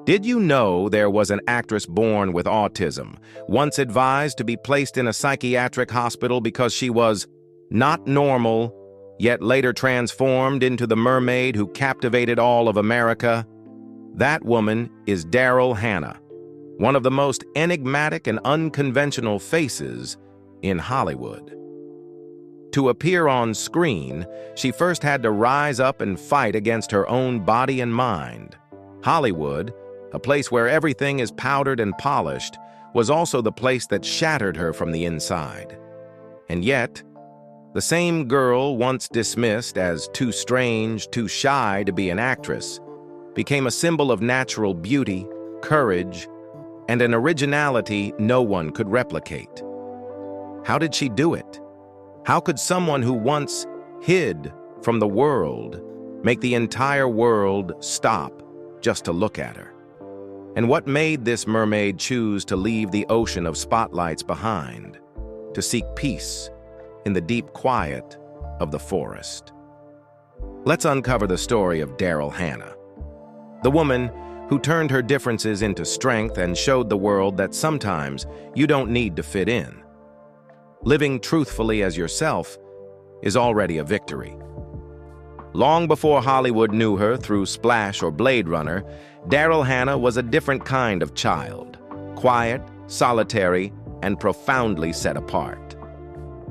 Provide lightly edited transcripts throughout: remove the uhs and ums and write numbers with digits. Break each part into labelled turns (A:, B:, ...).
A: Did you know there was an actress born with autism, once advised to be placed in a psychiatric hospital because she was not normal, yet later transformed into the mermaid who captivated all of America? That woman is Daryl Hannah, one of the most enigmatic and unconventional faces in Hollywood. To appear on screen, she first had to rise up and fight against her own body and mind. Hollywood, a place where everything is powdered and polished, was also the place that shattered her from the inside. And yet, the same girl once dismissed as too strange, too shy to be an actress, became a symbol of natural beauty, courage, and an originality no one could replicate. How did she do it? How could someone who once hid from the world make the entire world stop just to look at her? And what made this mermaid choose to leave the ocean of spotlights behind, to seek peace in the deep quiet of the forest? Let's uncover the story of Daryl Hannah, the woman who turned her differences into strength and showed the world that sometimes you don't need to fit in. Living truthfully as yourself is already a victory. Long before Hollywood knew her through Splash or Blade Runner, Daryl Hannah was a different kind of child, quiet, solitary, and profoundly set apart.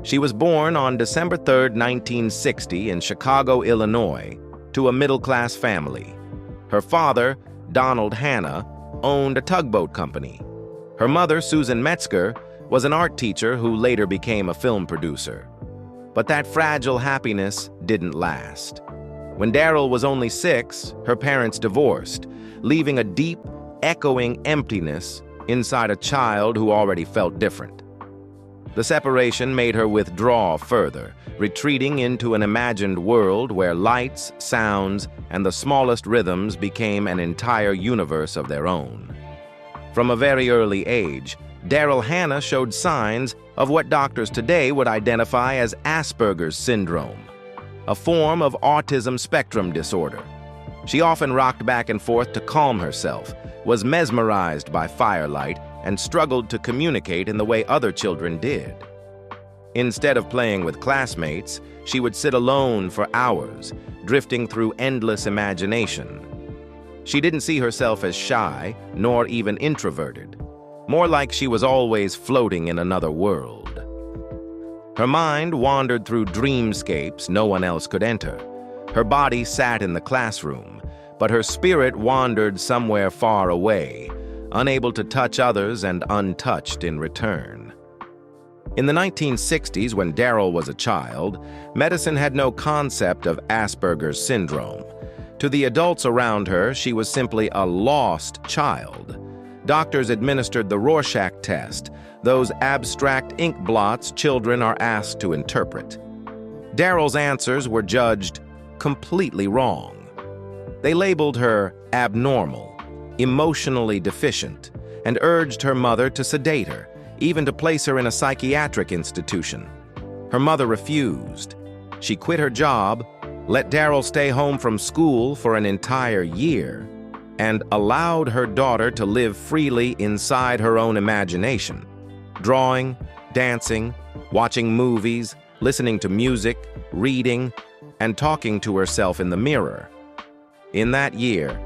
A: She was born on December 3, 1960 in Chicago, Illinois, to a middle-class family. Her father, Daryl Hannah, owned a tugboat company. Her mother, Susan Metzger, was an art teacher who later became a film producer. But that fragile happiness didn't last. When Daryl was only 6, her parents divorced, leaving a deep, echoing emptiness inside a child who already felt different. The separation made her withdraw further, retreating into an imagined world where lights, sounds, and the smallest rhythms became an entire universe of their own. From a very early age, Daryl Hannah showed signs of what doctors today would identify as Asperger's syndrome, a form of autism spectrum disorder. She often rocked back and forth to calm herself, was mesmerized by firelight, and struggled to communicate in the way other children did. Instead of playing with classmates, she would sit alone for hours, drifting through endless imagination. She didn't see herself as shy, nor even introverted, more like she was always floating in another world. Her mind wandered through dreamscapes no one else could enter. Her body sat in the classroom, but her spirit wandered somewhere far away, unable to touch others and untouched in return. In the 1960s, when Daryl was a child, medicine had no concept of Asperger's syndrome. To the adults around her, she was simply a lost child. Doctors administered the Rorschach test, those abstract ink blots children are asked to interpret. Daryl's answers were judged completely wrong. They labeled her abnormal, emotionally deficient, and urged her mother to sedate her, even to place her in a psychiatric institution. Her mother refused. She quit her job, let Daryl stay home from school for an entire year, and allowed her daughter to live freely inside her own imagination, drawing, dancing, watching movies, listening to music, reading, and talking to herself in the mirror. In that year,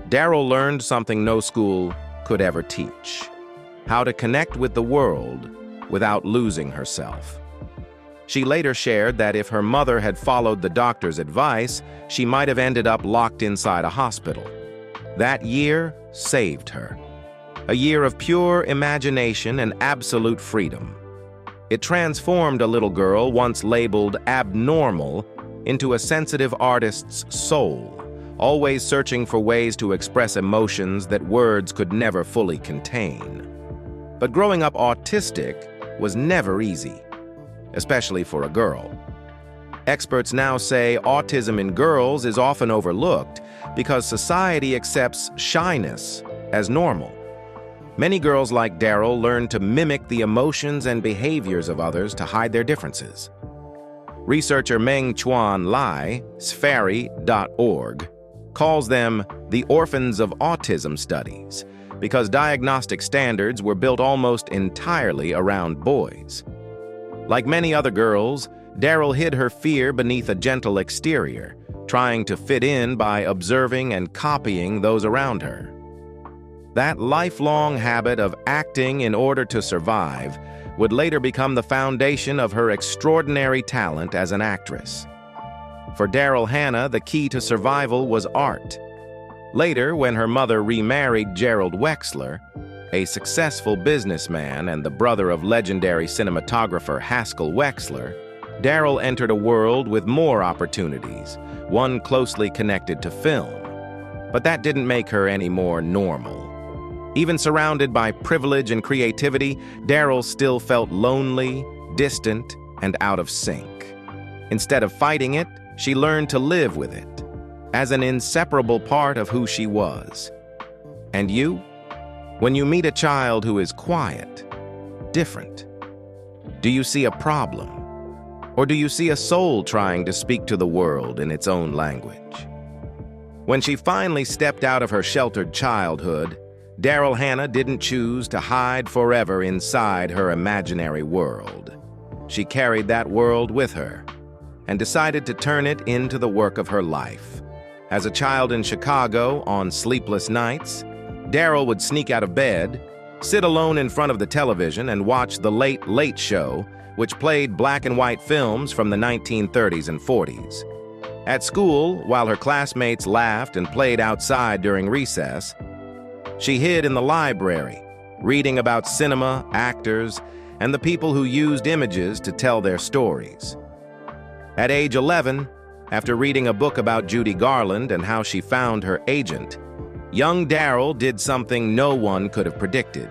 A: Daryl learned something no school could ever teach: how to connect with the world without losing herself. She later shared that if her mother had followed the doctor's advice, she might have ended up locked inside a hospital. That year saved her. A year of pure imagination and absolute freedom. It transformed a little girl once labeled abnormal into a sensitive artist's soul, always searching for ways to express emotions that words could never fully contain. But growing up autistic was never easy, especially for a girl. Experts now say autism in girls is often overlooked because society accepts shyness as normal. Many girls like Daryl learn to mimic the emotions and behaviors of others to hide their differences. Researcher Meng Chuan Lai, Sfari.org, calls them the orphans of autism studies, because diagnostic standards were built almost entirely around boys. Like many other girls, Daryl hid her fear beneath a gentle exterior, trying to fit in by observing and copying those around her. That lifelong habit of acting in order to survive would later become the foundation of her extraordinary talent as an actress. For Daryl Hannah, the key to survival was art. Later, when her mother remarried Gerald Wexler, a successful businessman and the brother of legendary cinematographer Haskell Wexler, Daryl entered a world with more opportunities, one closely connected to film. But that didn't make her any more normal. Even surrounded by privilege and creativity, Daryl still felt lonely, distant, and out of sync. Instead of fighting it, she learned to live with it, as an inseparable part of who she was. And you? When you meet a child who is quiet, different, do you see a problem? Or do you see a soul trying to speak to the world in its own language? When she finally stepped out of her sheltered childhood, Daryl Hannah didn't choose to hide forever inside her imaginary world. She carried that world with her and decided to turn it into the work of her life. As a child in Chicago, on sleepless nights, Daryl would sneak out of bed, sit alone in front of the television, and watch The Late Late Show, which played black and white films from the 1930s and 40s. At school, while her classmates laughed and played outside during recess, she hid in the library, reading about cinema, actors, and the people who used images to tell their stories. At age 11, after reading a book about Judy Garland and how she found her agent, young Daryl did something no one could have predicted.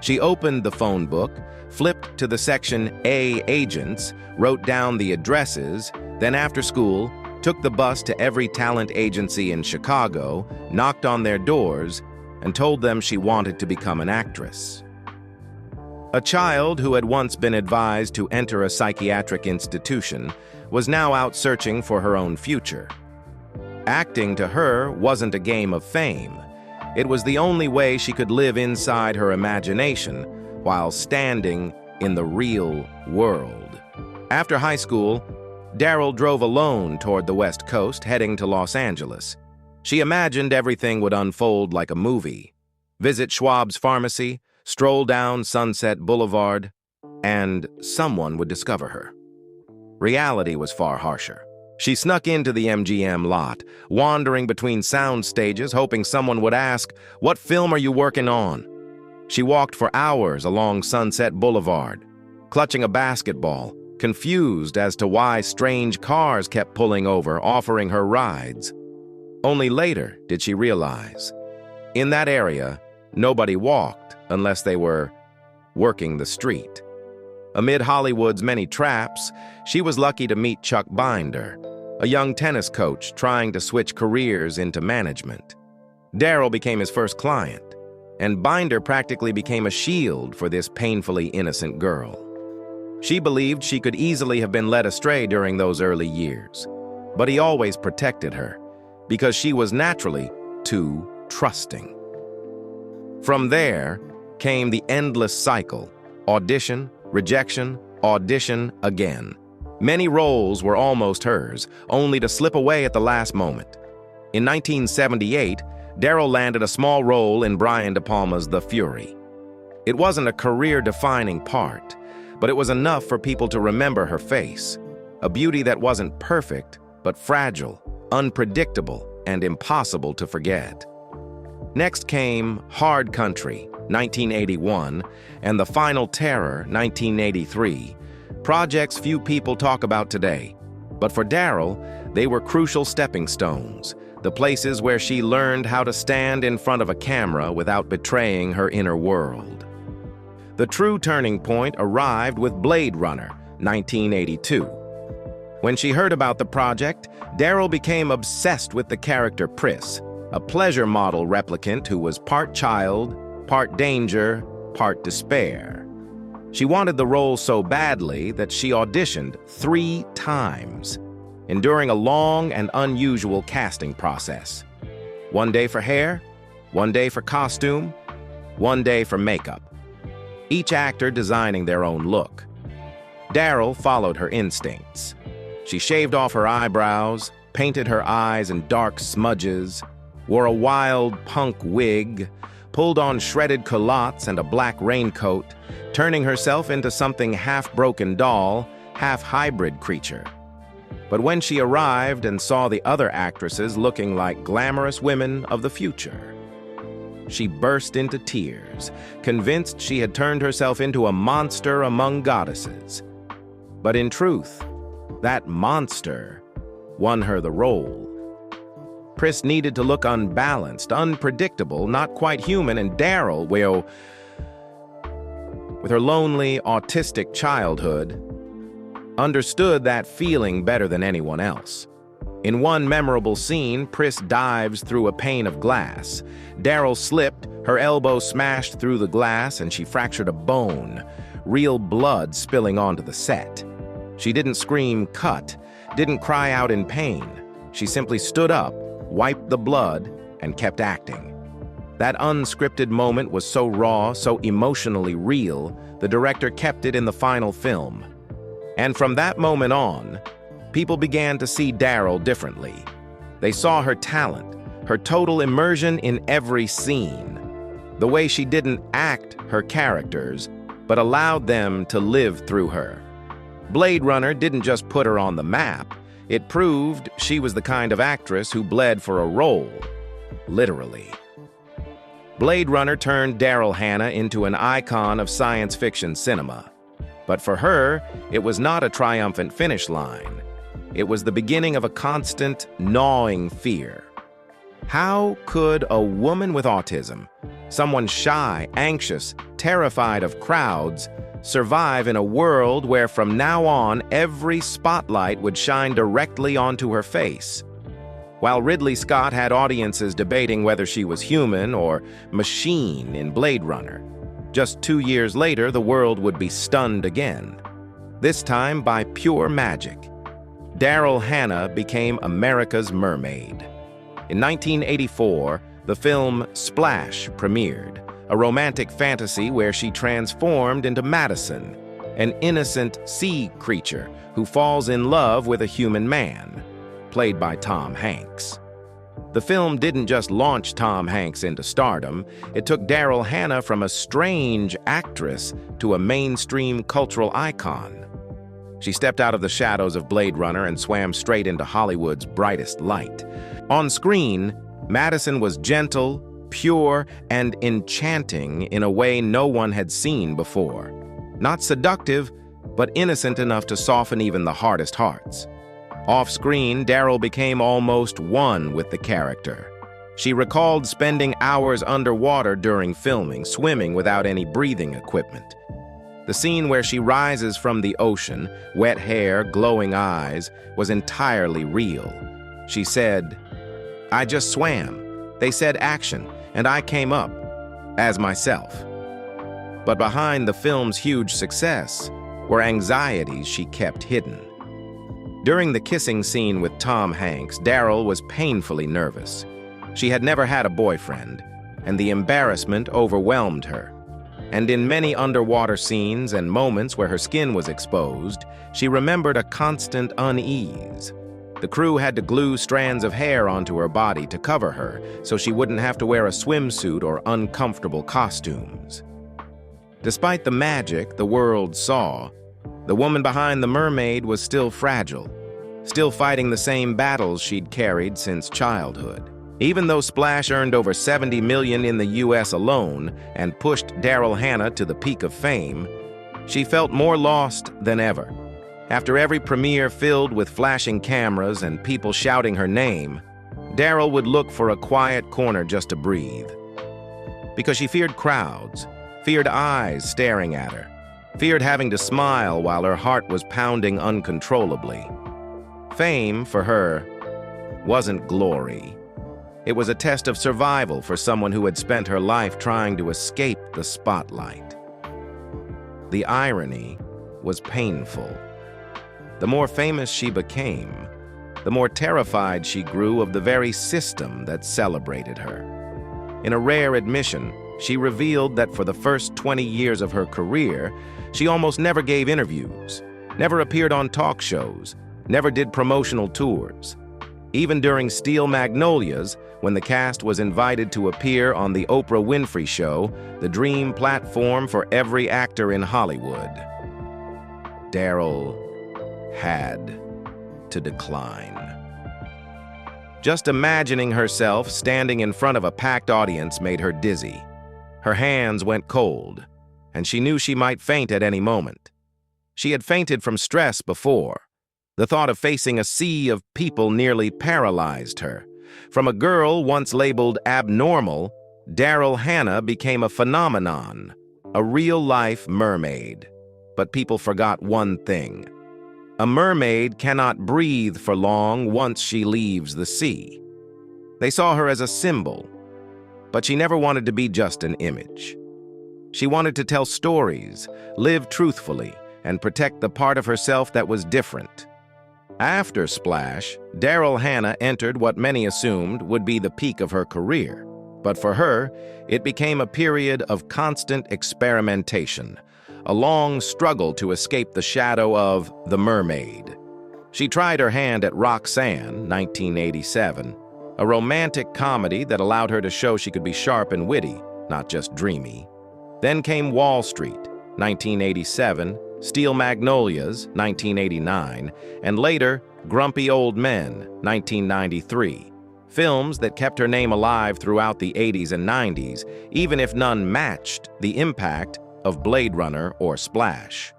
A: She opened the phone book, flipped to the section A Agents, wrote down the addresses, then after school, took the bus to every talent agency in Chicago, knocked on their doors, and told them she wanted to become an actress. A child who had once been advised to enter a psychiatric institution was now out searching for her own future. Acting to her wasn't a game of fame. It was the only way she could live inside her imagination while standing in the real world. After high school, Daryl drove alone toward the West Coast, heading to Los Angeles. She imagined everything would unfold like a movie. Visit Schwab's pharmacy, stroll down Sunset Boulevard, and someone would discover her. Reality was far harsher. She snuck into the MGM lot, wandering between sound stages, hoping someone would ask, "What film are you working on?" She walked for hours along Sunset Boulevard, clutching a basketball, confused as to why strange cars kept pulling over, offering her rides. Only later did she realize, in that area, nobody walked unless they were working the street. Amid Hollywood's many traps, she was lucky to meet Chuck Binder, a young tennis coach trying to switch careers into management. Daryl became his first client, and Binder practically became a shield for this painfully innocent girl. She believed she could easily have been led astray during those early years, but he always protected her, because she was naturally too trusting. From there came the endless cycle: audition, rejection, audition again. Many roles were almost hers, only to slip away at the last moment. In 1978, Daryl landed a small role in Brian De Palma's The Fury. It wasn't a career-defining part, but it was enough for people to remember her face, a beauty that wasn't perfect, but fragile, unpredictable, and impossible to forget. Next came Hard Country, 1981, and The Final Terror, 1983, projects few people talk about today. But for Daryl, they were crucial stepping stones, the places where she learned how to stand in front of a camera without betraying her inner world. The true turning point arrived with Blade Runner, 1982. When she heard about the project, Daryl became obsessed with the character Pris, a pleasure model replicant who was part child, part danger, part despair. She wanted the role so badly that she auditioned 3 times, enduring a long and unusual casting process. One day for hair, one day for costume, one day for makeup. Each actor designing their own look. Daryl followed her instincts. She shaved off her eyebrows, painted her eyes in dark smudges, wore a wild punk wig, pulled on shredded culottes and a black raincoat, turning herself into something half-broken doll, half-hybrid creature. But when she arrived and saw the other actresses looking like glamorous women of the future, she burst into tears, convinced she had turned herself into a monster among goddesses. But in truth, that monster won her the role. Pris needed to look unbalanced, unpredictable, not quite human, and Daryl, well, with her lonely, autistic childhood, understood that feeling better than anyone else. In one memorable scene, Pris dives through a pane of glass. Daryl slipped, her elbow smashed through the glass, and she fractured a bone, real blood spilling onto the set. She didn't scream, "Cut," didn't cry out in pain. She simply stood up, wiped the blood, and kept acting. That unscripted moment was so raw, so emotionally real, the director kept it in the final film. And from that moment on, people began to see Daryl differently. They saw her talent, her total immersion in every scene, the way she didn't act her characters, but allowed them to live through her. Blade Runner didn't just put her on the map, it proved she was the kind of actress who bled for a role, literally. Blade Runner turned Daryl Hannah into an icon of science fiction cinema. But for her, it was not a triumphant finish line. It was the beginning of a constant, gnawing fear. How could a woman with autism, someone shy, anxious, terrified of crowds, survive in a world where from now on every spotlight would shine directly onto her face? While Ridley Scott had audiences debating whether she was human or machine in Blade Runner, just 2 years later, the world would be stunned again. This time by pure magic. Daryl Hannah became America's mermaid. In 1984, the film Splash premiered, a romantic fantasy where she transformed into Madison, an innocent sea creature who falls in love with a human man, played by Tom Hanks. The film didn't just launch Tom Hanks into stardom, it took Daryl Hannah from a strange actress to a mainstream cultural icon. She stepped out of the shadows of Blade Runner and swam straight into Hollywood's brightest light. On screen, Madison was gentle, pure, and enchanting in a way no one had seen before. Not seductive, but innocent enough to soften even the hardest hearts. Off-screen, Daryl became almost one with the character. She recalled spending hours underwater during filming, swimming without any breathing equipment. The scene where she rises from the ocean, wet hair, glowing eyes, was entirely real. She said, "I just swam. They said action, and I came up as myself." But behind the film's huge success were anxieties she kept hidden. During the kissing scene with Tom Hanks, Daryl was painfully nervous. She had never had a boyfriend, and the embarrassment overwhelmed her. And in many underwater scenes and moments where her skin was exposed, she remembered a constant unease. The crew had to glue strands of hair onto her body to cover her, so she wouldn't have to wear a swimsuit or uncomfortable costumes. Despite the magic the world saw, the woman behind the mermaid was still fragile, still fighting the same battles she'd carried since childhood. Even though Splash earned over $70 million in the US alone and pushed Daryl Hannah to the peak of fame, she felt more lost than ever. After every premiere filled with flashing cameras and people shouting her name, Daryl would look for a quiet corner just to breathe. Because she feared crowds, feared eyes staring at her, feared having to smile while her heart was pounding uncontrollably. Fame, for her, wasn't glory. It was a test of survival for someone who had spent her life trying to escape the spotlight. The irony was painful. The more famous she became, the more terrified she grew of the very system that celebrated her. In a rare admission, she revealed that for the first 20 years of her career, she almost never gave interviews, never appeared on talk shows, never did promotional tours. Even during Steel Magnolias, when the cast was invited to appear on The Oprah Winfrey Show, the dream platform for every actor in Hollywood, Daryl had to decline. Just imagining herself standing in front of a packed audience made her dizzy. Her hands went cold, and she knew she might faint at any moment. She had fainted from stress before. The thought of facing a sea of people nearly paralyzed her. From a girl once labeled abnormal, Daryl Hannah became a phenomenon, a real-life mermaid. But people forgot one thing. A mermaid cannot breathe for long once she leaves the sea. They saw her as a symbol, but she never wanted to be just an image. She wanted to tell stories, live truthfully, and protect the part of herself that was different. After Splash, Daryl Hannah entered what many assumed would be the peak of her career. But for her, it became a period of constant experimentation, a long struggle to escape the shadow of the mermaid. She tried her hand at Roxanne, 1987, a romantic comedy that allowed her to show she could be sharp and witty, not just dreamy. Then came Wall Street, 1987, Steel Magnolias, 1989, and later, Grumpy Old Men, 1993. Films that kept her name alive throughout the 80s and 90s, even if none matched the impact of Blade Runner or Splash.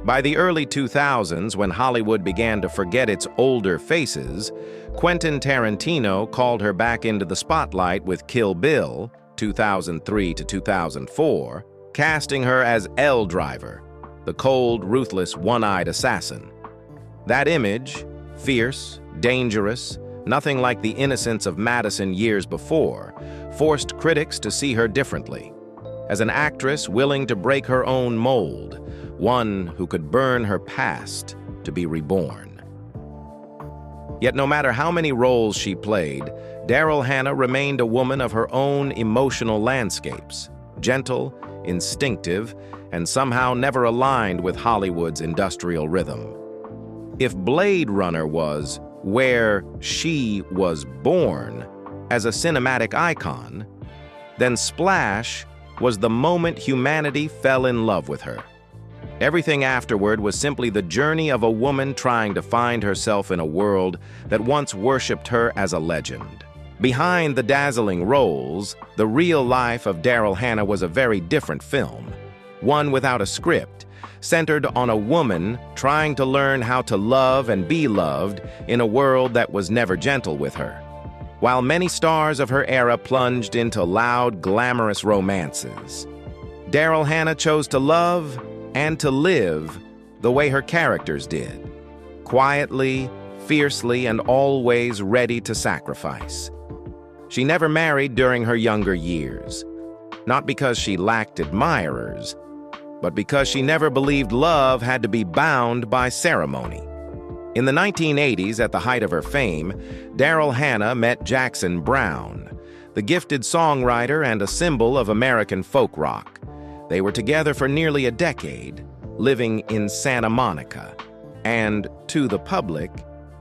A: By the early 2000s, when Hollywood began to forget its older faces, Quentin Tarantino called her back into the spotlight with Kill Bill, 2003 to 2004, casting her as Elle Driver, the cold, ruthless, one-eyed assassin. That image, fierce, dangerous, nothing like the innocence of Madison years before, forced critics to see her differently, as an actress willing to break her own mold, one who could burn her past to be reborn. Yet no matter how many roles she played, Daryl Hannah remained a woman of her own emotional landscapes, gentle, instinctive, and somehow never aligned with Hollywood's industrial rhythm. If Blade Runner was where she was born as a cinematic icon, then Splash was the moment humanity fell in love with her. Everything afterward was simply the journey of a woman trying to find herself in a world that once worshipped her as a legend. Behind the dazzling roles, the real life of Daryl Hannah was a very different film, one without a script, centered on a woman trying to learn how to love and be loved in a world that was never gentle with her. While many stars of her era plunged into loud, glamorous romances, Daryl Hannah chose to love and to live the way her characters did, quietly, fiercely, and always ready to sacrifice. She never married during her younger years, not because she lacked admirers, but because she never believed love had to be bound by ceremony. In the 1980s, at the height of her fame, Daryl Hannah met Jackson Browne, the gifted songwriter and a symbol of American folk rock. They were together for nearly a decade, living in Santa Monica, and to the public,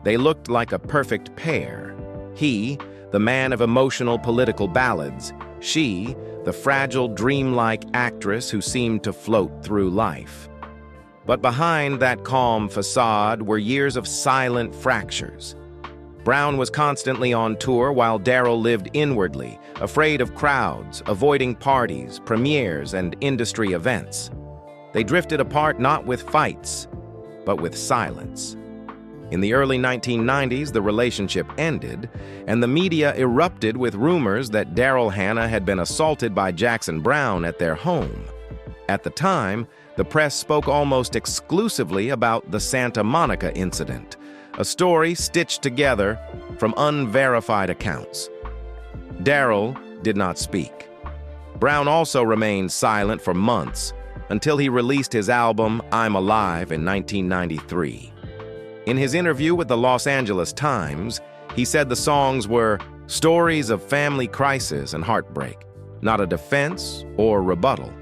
A: they looked like a perfect pair. He, the man of emotional political ballads, she, the fragile, dreamlike actress who seemed to float through life. But behind that calm facade were years of silent fractures. Browne was constantly on tour while Daryl lived inwardly, afraid of crowds, avoiding parties, premieres, and industry events. They drifted apart not with fights, but with silence. In the early 1990s, the relationship ended, and the media erupted with rumors that Daryl Hannah had been assaulted by Jackson Browne at their home. At the time, the press spoke almost exclusively about the Santa Monica incident, a story stitched together from unverified accounts. Daryl did not speak. Browne also remained silent for months until he released his album I'm Alive in 1993. In his interview with the Los Angeles Times, he said the songs were stories of family crisis and heartbreak, not a defense or rebuttal.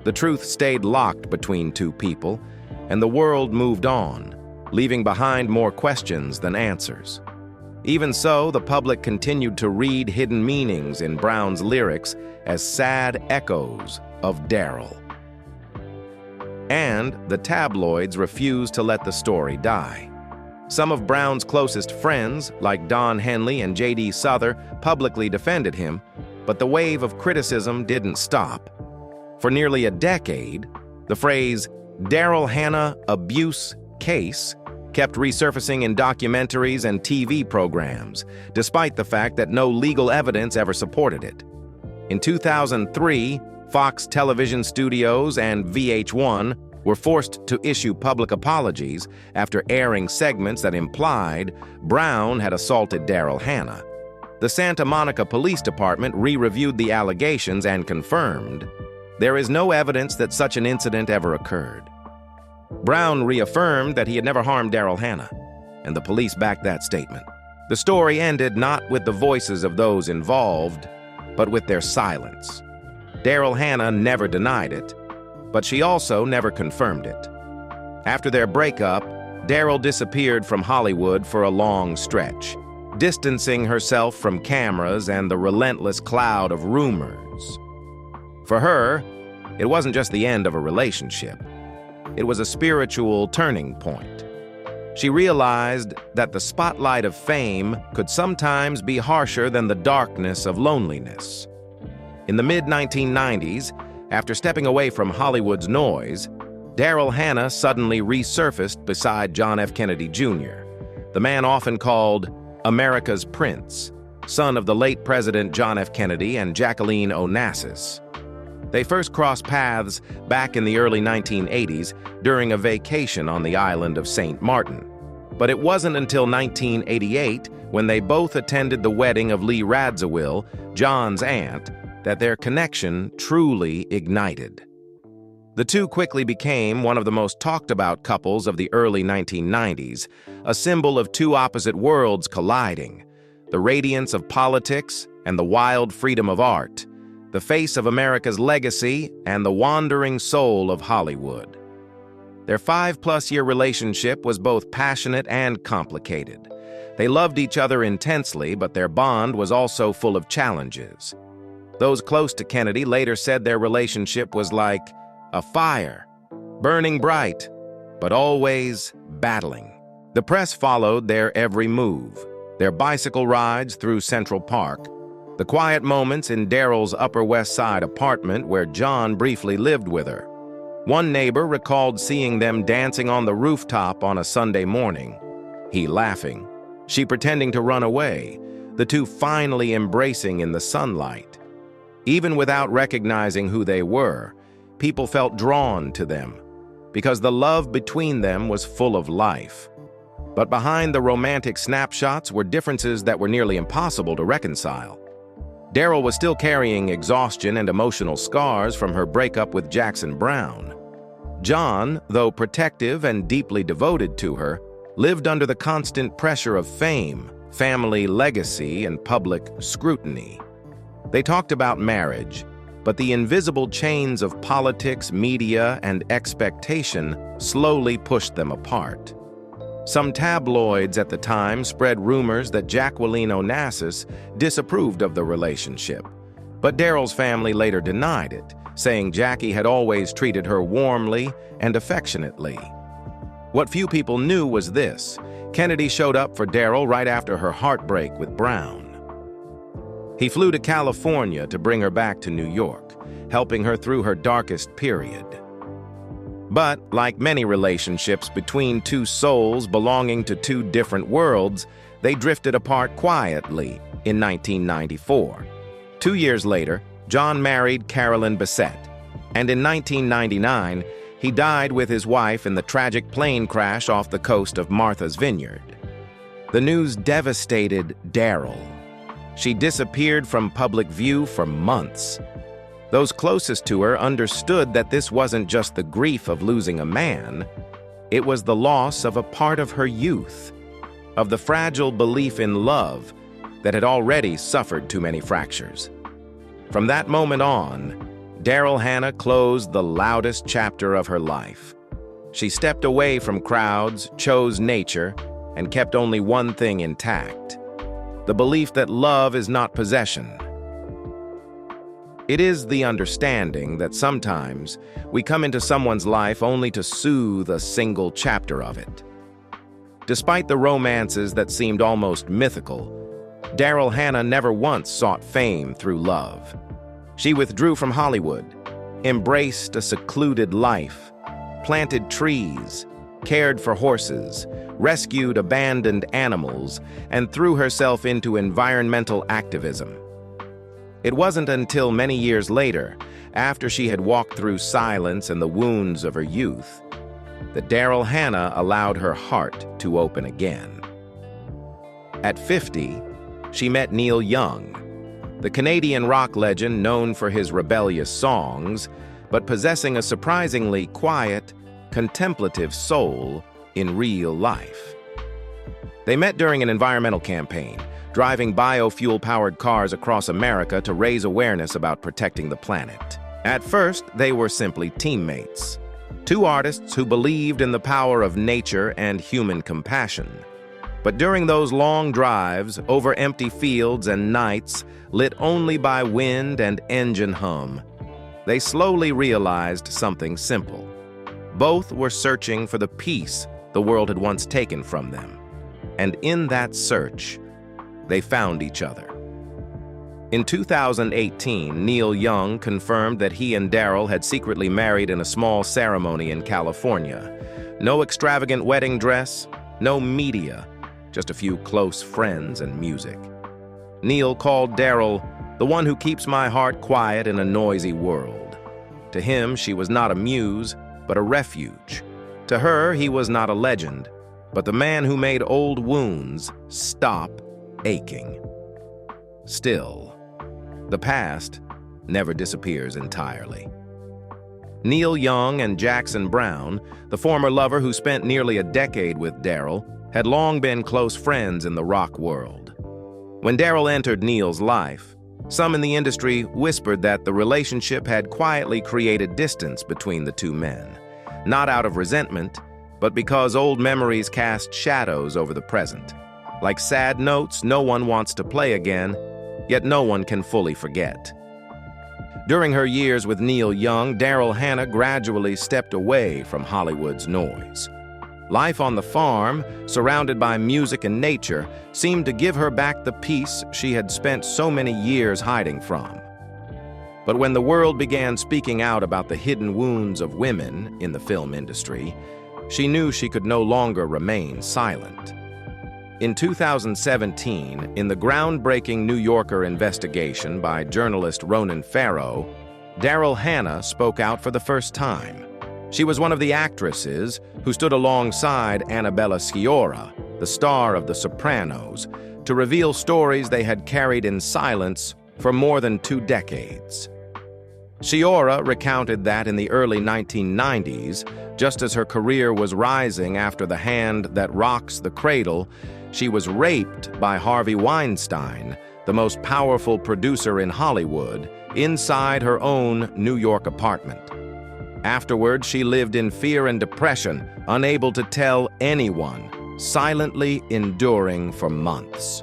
A: The truth stayed locked between two people, and the world moved on, leaving behind more questions than answers. Even so, the public continued to read hidden meanings in Browne's lyrics as sad echoes of Daryl. And the tabloids refused to let the story die. Some of Browne's closest friends, like Don Henley and J.D. Souther, publicly defended him, but the wave of criticism didn't stop. For nearly a decade, the phrase Daryl Hannah abuse case kept resurfacing in documentaries and TV programs, despite the fact that no legal evidence ever supported it. In 2003, Fox Television Studios and VH1 were forced to issue public apologies after airing segments that implied Browne had assaulted Daryl Hannah. The Santa Monica Police Department re-reviewed the allegations and confirmed there is no evidence that such an incident ever occurred. Browne reaffirmed that he had never harmed Daryl Hannah, and the police backed that statement. The story ended not with the voices of those involved, but with their silence. Daryl Hannah never denied it, but she also never confirmed it. After their breakup, Daryl disappeared from Hollywood for a long stretch, distancing herself from cameras and the relentless cloud of rumors. For her, it wasn't just the end of a relationship. It was a spiritual turning point. She realized that the spotlight of fame could sometimes be harsher than the darkness of loneliness. In the mid-1990s, after stepping away from Hollywood's noise, Daryl Hannah suddenly resurfaced beside John F. Kennedy Jr., the man often called America's Prince, son of the late President John F. Kennedy and Jacqueline Onassis. They first crossed paths back in the early 1980s during a vacation on the island of St. Martin. But it wasn't until 1988, when they both attended the wedding of Lee Radziwill, John's aunt, that their connection truly ignited. The two quickly became one of the most talked-about couples of the early 1990s, a symbol of two opposite worlds colliding, the radiance of politics and the wild freedom of art, the face of America's legacy and the wandering soul of Hollywood. Their 5-plus-year relationship was both passionate and complicated. They loved each other intensely, but their bond was also full of challenges. Those close to Kennedy later said their relationship was like a fire, burning bright, but always battling. The press followed their every move, their bicycle rides through Central Park, the quiet moments in Daryl's Upper West Side apartment where John briefly lived with her. One neighbor recalled seeing them dancing on the rooftop on a Sunday morning, he laughing, she pretending to run away, the two finally embracing in the sunlight. Even without recognizing who they were, people felt drawn to them, because the love between them was full of life. But behind the romantic snapshots were differences that were nearly impossible to reconcile. Daryl was still carrying exhaustion and emotional scars from her breakup with Jackson Browne. John, though protective and deeply devoted to her, lived under the constant pressure of fame, family legacy, and public scrutiny. They talked about marriage, but the invisible chains of politics, media, and expectation slowly pushed them apart. Some tabloids at the time spread rumors that Jacqueline Onassis disapproved of the relationship, but Daryl's family later denied it, saying Jackie had always treated her warmly and affectionately. What few people knew was this: Kennedy showed up for Daryl right after her heartbreak with Browne. He flew to California to bring her back to New York, helping her through her darkest period. But, like many relationships between two souls belonging to two different worlds, they drifted apart quietly in 1994. 2 years later, John married Carolyn Bessette, and in 1999, he died with his wife in the tragic plane crash off the coast of Martha's Vineyard. The news devastated Daryl. She disappeared from public view for months. Those closest to her understood that this wasn't just the grief of losing a man, It was the loss of a part of her youth, of the fragile belief in love that had already suffered too many fractures. From that moment on, Daryl Hannah closed the loudest chapter of her life. She stepped away from crowds, chose nature, and kept only one thing intact: the belief that love is not possession. It is the understanding that sometimes we come into someone's life only to soothe a single chapter of it. Despite the romances that seemed almost mythical, Daryl Hannah never once sought fame through love. She withdrew from Hollywood, embraced a secluded life, planted trees, cared for horses, rescued abandoned animals, and threw herself into environmental activism. It wasn't until many years later, after she had walked through silence and the wounds of her youth, that Daryl Hannah allowed her heart to open again. At 50, she met Neil Young, the Canadian rock legend known for his rebellious songs, but possessing a surprisingly quiet, contemplative soul in real life. They met during an environmental campaign, driving biofuel-powered cars across America to raise awareness about protecting the planet. At first, they were simply teammates, two artists who believed in the power of nature and human compassion. But during those long drives over empty fields and nights lit only by wind and engine hum, they slowly realized something simple. Both were searching for the peace the world had once taken from them. And in that search, they found each other. In 2018, Neil Young confirmed that he and Daryl had secretly married in a small ceremony in California. No extravagant wedding dress, no media, just a few close friends and music. Neil called Daryl the one who keeps my heart quiet in a noisy world. To him, she was not a muse, but a refuge. To her, he was not a legend, but the man who made old wounds stop aching. Still, the past never disappears entirely. Neil Young and Jackson Browne, the former lover who spent nearly a decade with Daryl, had long been close friends in the rock world. When Daryl entered Neil's life, some in the industry whispered that the relationship had quietly created distance between the two men, not out of resentment, but because old memories cast shadows over the present. Like sad notes no one wants to play again, yet no one can fully forget. During her years with Neil Young, Daryl Hannah gradually stepped away from Hollywood's noise. Life on the farm, surrounded by music and nature, seemed to give her back the peace she had spent so many years hiding from. But when the world began speaking out about the hidden wounds of women in the film industry, she knew she could no longer remain silent. In 2017, in the groundbreaking New Yorker investigation by journalist Ronan Farrow, Daryl Hannah spoke out for the first time. She was one of the actresses who stood alongside Annabella Sciorra, the star of The Sopranos, to reveal stories they had carried in silence for more than 2 decades. Sciorra recounted that in the early 1990s, just as her career was rising after The Hand That Rocks the Cradle, she was raped by Harvey Weinstein, the most powerful producer in Hollywood, inside her own New York apartment. Afterward, she lived in fear and depression, unable to tell anyone, silently enduring for months.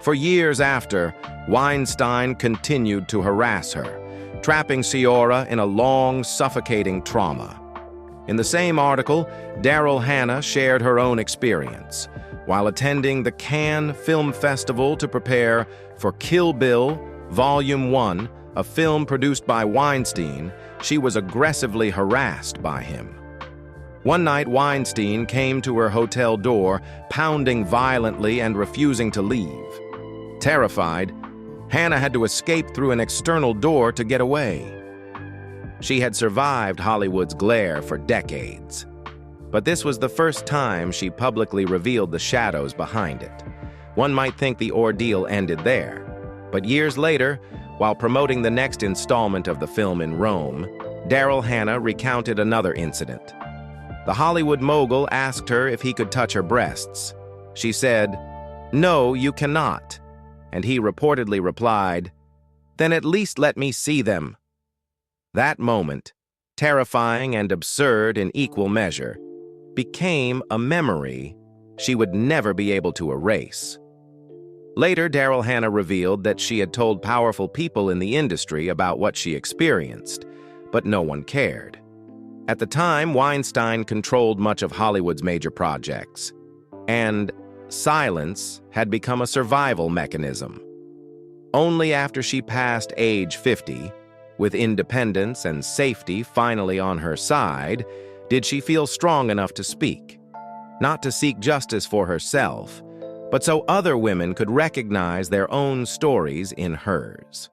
A: For years after, Weinstein continued to harass her, trapping Sciorra in a long, suffocating trauma. In the same article, Daryl Hannah shared her own experience. While attending the Cannes Film Festival to prepare for Kill Bill, Volume 1, a film produced by Weinstein, she was aggressively harassed by him. One night, Weinstein came to her hotel door, pounding violently and refusing to leave. Terrified, Hannah had to escape through an external door to get away. She had survived Hollywood's glare for decades, but this was the first time she publicly revealed the shadows behind it. One might think the ordeal ended there, but years later, while promoting the next installment of the film in Rome, Daryl Hannah recounted another incident. The Hollywood mogul asked her if he could touch her breasts. She said, "No, you cannot." And he reportedly replied, "Then at least let me see them." That moment, terrifying and absurd in equal measure, became a memory she would never be able to erase. Later, Daryl Hannah revealed that she had told powerful people in the industry about what she experienced, but no one cared. At the time, Weinstein controlled much of Hollywood's major projects, and silence had become a survival mechanism. Only after she passed age 50, with independence and safety finally on her side, did she feel strong enough to speak. Not to seek justice for herself, but so other women could recognize their own stories in hers.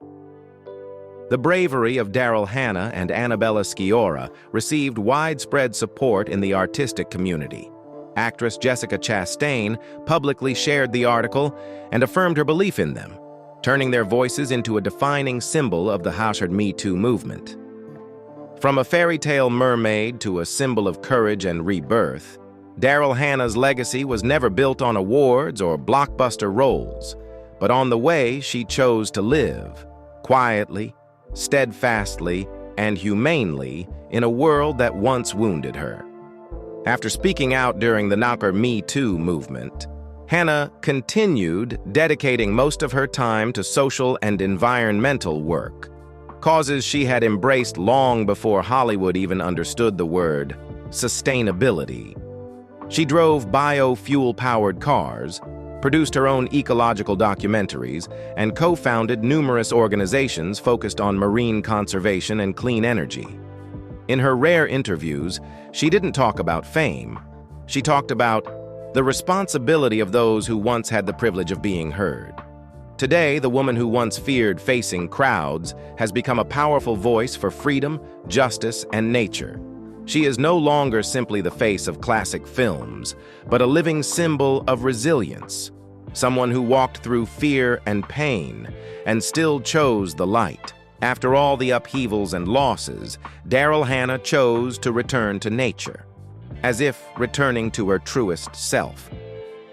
A: The bravery of Daryl Hannah and Annabella Sciorra received widespread support in the artistic community. Actress Jessica Chastain publicly shared the article and affirmed her belief in them, turning their voices into a defining symbol of the #Me Too movement. From a fairy tale mermaid to a symbol of courage and rebirth, Daryl Hannah's legacy was never built on awards or blockbuster roles, but on the way she chose to live, quietly, steadfastly, and humanely in a world that once wounded her. After speaking out during the Me Too movement, Hannah continued dedicating most of her time to social and environmental work, causes she had embraced long before Hollywood even understood the word sustainability. She drove biofuel-powered cars, produced her own ecological documentaries, and co-founded numerous organizations focused on marine conservation and clean energy. In her rare interviews, she didn't talk about fame. She talked about the responsibility of those who once had the privilege of being heard. Today, the woman who once feared facing crowds has become a powerful voice for freedom, justice, and nature. She is no longer simply the face of classic films, but a living symbol of resilience, someone who walked through fear and pain and still chose the light. After all the upheavals and losses, Daryl Hannah chose to return to nature, as if returning to her truest self.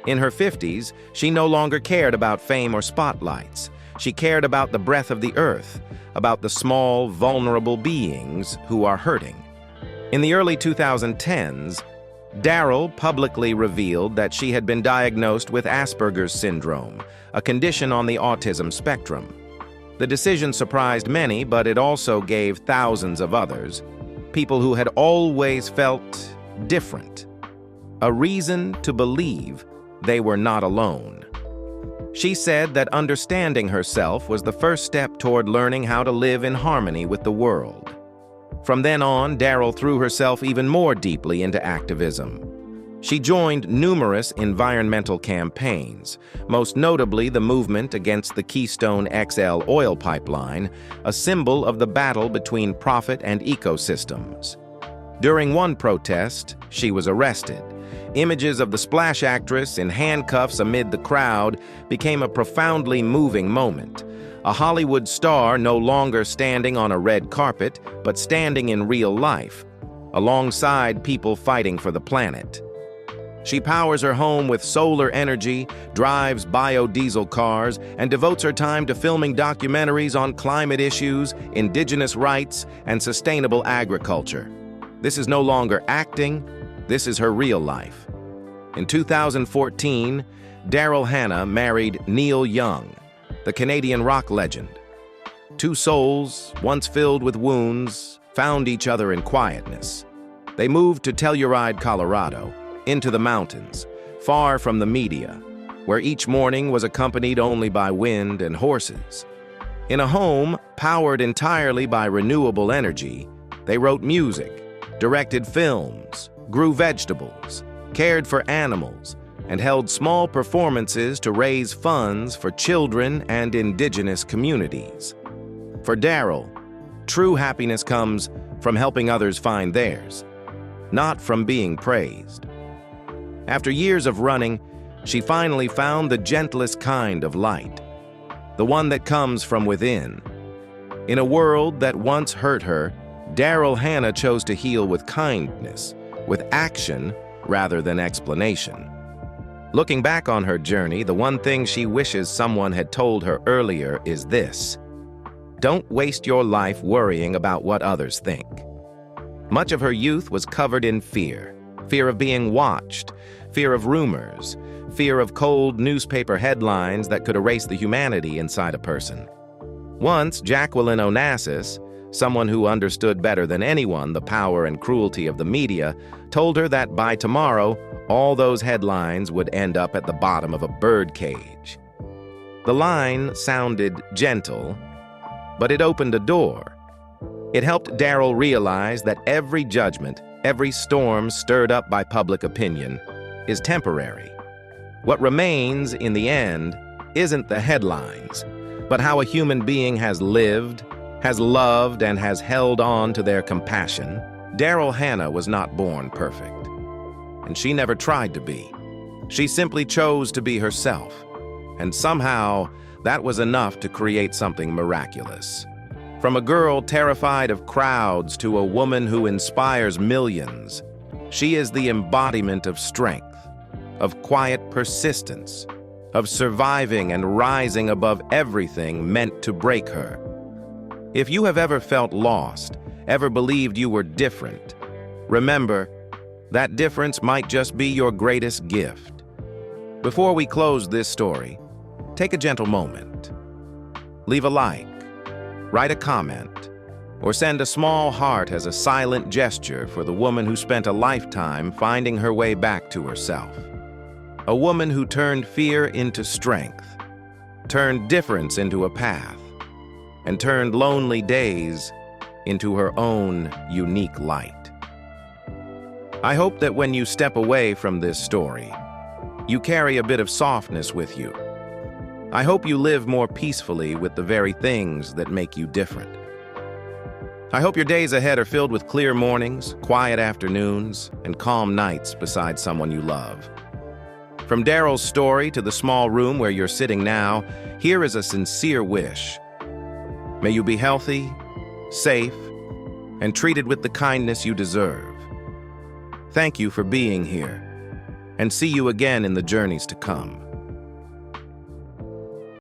A: In her 50s, she no longer cared about fame or spotlights. She cared about the breath of the earth, about the small, vulnerable beings who are hurting. In the early 2010s, Daryl publicly revealed that she had been diagnosed with Asperger's syndrome, a condition on the autism spectrum. The decision surprised many, but it also gave thousands of others, people who had always felt different, a reason to believe they were not alone. She said that understanding herself was the first step toward learning how to live in harmony with the world. From then on, Daryl threw herself even more deeply into activism. She joined numerous environmental campaigns, most notably the movement against the Keystone XL oil pipeline, a symbol of the battle between profit and ecosystems. During one protest, she was arrested. Images of the splash actress in handcuffs amid the crowd became a profoundly moving moment. A Hollywood star no longer standing on a red carpet, but standing in real life, alongside people fighting for the planet. She powers her home with solar energy, drives biodiesel cars, and devotes her time to filming documentaries on climate issues, indigenous rights, and sustainable agriculture. This is no longer acting, this is her real life. In 2014, Daryl Hannah married Neil Young, the Canadian rock legend. Two souls, once filled with wounds, found each other in quietness. They moved to Telluride, Colorado, into the mountains, far from the media, where each morning was accompanied only by wind and horses. In a home powered entirely by renewable energy, they wrote music, directed films, grew vegetables, cared for animals, and held small performances to raise funds for children and indigenous communities. For Daryl, true happiness comes from helping others find theirs, not from being praised. After years of running, she finally found the gentlest kind of light, the one that comes from within. In a world that once hurt her, Daryl Hannah chose to heal with kindness, with action rather than explanation. Looking back on her journey, the one thing she wishes someone had told her earlier is this: don't waste your life worrying about what others think. Much of her youth was covered in fear. Fear of being watched, fear of rumors, fear of cold newspaper headlines that could erase the humanity inside a person. Once, Jacqueline Onassis, someone who understood better than anyone the power and cruelty of the media, told her that by tomorrow, all those headlines would end up at the bottom of a birdcage. The line sounded gentle, but it opened a door. It helped Daryl realize that every judgment, every storm stirred up by public opinion, is temporary. What remains in the end isn't the headlines, but how a human being has lived, has loved, and has held on to their compassion. Daryl Hannah was not born perfect, and she never tried to be. She simply chose to be herself, and somehow that was enough to create something miraculous. From a girl terrified of crowds to a woman who inspires millions, she is the embodiment of strength, of quiet persistence, of surviving and rising above everything meant to break her. If you have ever felt lost, ever believed you were different, remember, that difference might just be your greatest gift. Before we close this story, take a gentle moment. Leave a like, write a comment, or send a small heart as a silent gesture for the woman who spent a lifetime finding her way back to herself. A woman who turned fear into strength, turned difference into a path, and turned lonely days into her own unique light. I hope that when you step away from this story, you carry a bit of softness with you. I hope you live more peacefully with the very things that make you different. I hope your days ahead are filled with clear mornings, quiet afternoons, and calm nights beside someone you love. From Daryl's story to the small room where you're sitting now, here is a sincere wish. May you be healthy, safe, and treated with the kindness you deserve. Thank you for being here, and see you again in the journeys to come.